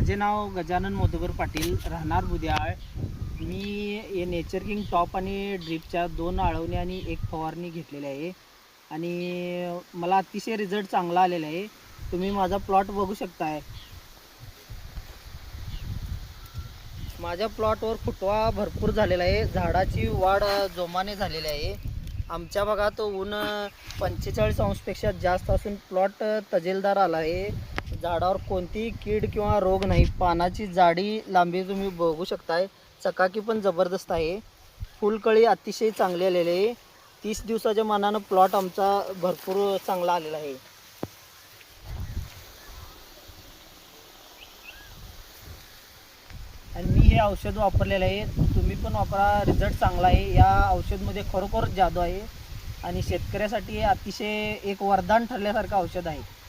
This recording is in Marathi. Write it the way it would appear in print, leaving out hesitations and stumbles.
माझे नाव गजानन मधुकर पाटील, राहणार बुद्याळ. मी हे नेचर किंग टॉप आणि ड्रिपच्या 2 आळवणी आणि 1 फवारणी घेतलेली आहे आणि मला अतिशय रिझल्ट चांगला आलेला आहे. तुम्ही माझा प्लॉट बघू शकताय. माझ्या प्लॉटवर फुटवा भरपूर झालेला आहे. झाडाची वाढ जोमाने झालेली आहे. आमच्या भागात ऊन 45 अंशपेक्षा जास्त असून प्लॉट तजेलदार आला आहे. झाडावर कोणतीही कीड किंवा रोग नाही. पानाची जाडी लांबी तुम्ही बघू शकताय. चकाकी पण जबरदस्त आहे. फुलकळी अतिशय चांगली आलेली आहे. 30 दिवसाच्या मानानं प्लॉट आमचा भरपूर चांगला आलेला आहे. आणि मी हे औषध वापरलेलं आहे. तुम्ही पण वापरा, रिझल्ट चांगला आहे. या औषधमध्ये खरोखर जादू आहे आणि शेतकऱ्यासाठी हे अतिशय एक वरदान ठरल्यासारखं औषध आहे.